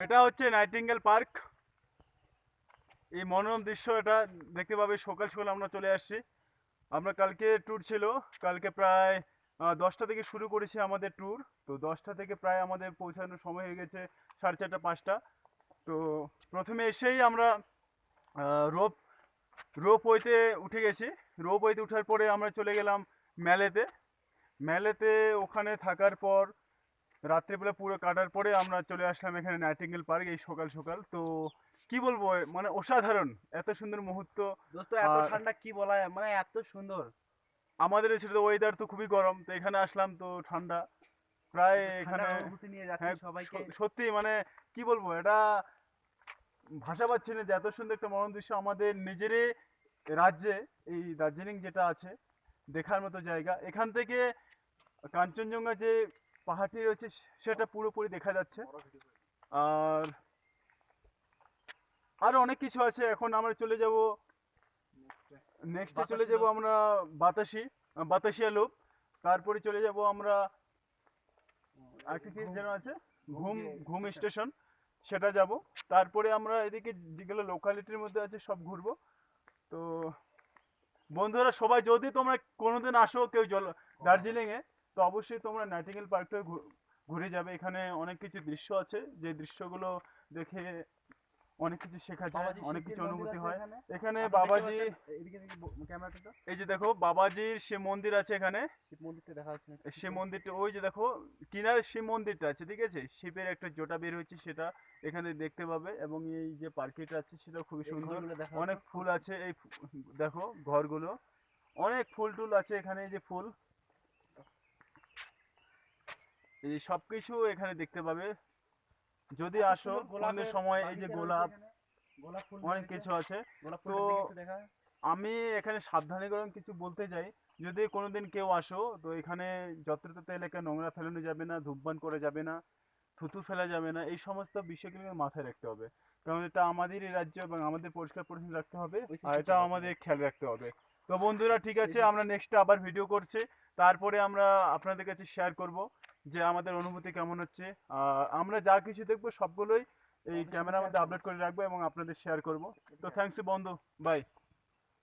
এটা হচ্ছে nightingale park. এই মনোরম দৃশ্য এটা দেখতে পাবে। সকাল সকাল আমরা চলে আসছি। আমরা কালকে ট্যুর ছিল, কালকে প্রায় 10টা থেকে শুরু করেছি আমাদের ট্যুর। তো 10টা থেকে প্রায় আমাদের পৌঁছানোর সময় হয়ে গেছে 4:30 5টা। তো প্রথমে এসেই আমরা রোপ রোপওয়েতে উঠে গেছি। রোপওয়েতে উঠার পরে আমরা চলে গেলাম ম্যালেতে। ম্যালেতে ওখানে থাকার পর রাত্রিবেলা পুরো কাটার পরে আমরা চলে আসলাম এখানে নাইটিঙ্গেল পার্ক এই সকাল সকাল। তো কি বলবো, মানে অসাধারণ, এত সুন্দর মুহূর্ত। দোস্ত এত আর ঠান্ডা কি বলা যায়, মানে এত সুন্দর। আমাদের এসে তো ওয়েদার তো খুবই গরম, তো এখানে আসলাম তো ঠান্ডা প্রায় একটু এখানে। ঠান্ডার অনুভূতি নিয়ে যাচ্ছি হ্যাঁ, সবাইকে। সত্যি মানে কি বলবো, এটা ভাষা পাচ্ছি না যে এত সুন্দর একটা মনোরম দৃশ্য আমাদের নিজেরই রাজ্যে। এই দার্জিলিং যেটা আছে দেখার মতো জায়গা। এখান থেকে কাঞ্চনজঙ্ঘা যে পাহাড়টি রয়েছে সেটা পুরোপুরি দেখা যাচ্ছে। আর আরো অনেক কিছু আছে। এখন আমরা চলে যাব, নেক্সটে চলে বাতাসে যাব লোক। আমরা বাতাসি, বাতাসিয়া লুপ। তারপরে চলে যাব আমরা আরেকটা কি যেন আছে, ঘুম ঘুম স্টেশন, সেটা যাব। তারপরে আমরা এদিকে যেগুলো লোকালিটির মধ্যে আছে সব ঘুরবো। তো বন্ধুরা সবাই যদি তোমরা কোনোদিন আসো কেউ দার্জিলিং এ, তো অবশ্যই তোমরা নাইটিঙ্গেল পার্কটা ঘুরে যাবে। এখানে অনেক কিছু দৃশ্য আছে, যে দৃশ্যগুলো দেখে অনেক কিছু শেখা যায়, বাবাজি অনেক শিবজির কিছু মন্দির অনুভূতি আছে হয়। এখানে। এখানে আপনি দেখতে বাবাজি, পাচ্ছেন এদিকে দেখি ক্যামেরাটা। এই যে দেখো বাবাজির শিব মন্দির আছে এখানে। শিব মন্দিরটা দেখা যাচ্ছে না একটু ঠিক শিব করে। মন্দিরটা ওই যে দেখো কিনারে শিব মন্দিরটা আছে, ঠিক আছে। শিবের একটা জোটা বের হয়েছে, সেটা এখানে দেখতে পাবে। এবং এই যে পার্কটা আছে সেটা খুবই এই সুন্দর। ঘরগুলো দেখা অনেক হতো। ফুল আছে এই দেখো ঘরগুলো, অনেক ফুল টুল আছে এখানে। এই যে ফুল, এই সব কিছু এখানে দেখতে পাবে যদি এত আসো সুন্দর কোনদিন গোলাপের সময়। এই যে বাগিচা রয়েছে গোলাপ, এখানে। গোলাপ ফুল অনেক রয়েছে। কিছু আছে। গোলাপ তো ফুলটার দিকে একটু দেখা। আমি এখানে সাবধানীকরণ কিছু বলতে চাই। যদি কোনোদিন কেউ আসো, তো এখানে যত্রতত্র এলাকায় নোংরা ফেলানো যাবে না, ধূমপান করা যাবে না, থুতু ফেলা যাবে না। এই সমস্ত বিষয়গুলো মাথায় রাখতে হবে, কারণ এটা আমাদেরই রাজ্য এবং আমাদের পরিষ্কার পরিচ্ছন্ন রাখতে হবে। ওই আর সিস্টেম এটা চলে আমাদের খেয়াল রাখতে হবে। তো বন্ধুরা ঠিক এই আছে, যে আমরা নেক্সটে আবার ভিডিও করছি। তারপরে আমরা আপনাদের কাছে শেয়ার করব যে আমাদের অনুভূতি কেমন হচ্ছে। আমরা যা কিছু দেখবো সবগুলোই এই আমাদের সাথে ক্যামেরার শেয়ার মধ্যে করবো। আপলোড করে রাখবো এবং আপনাদের শেয়ার করব। তো থ্যাংকস বন্ধু, বাই।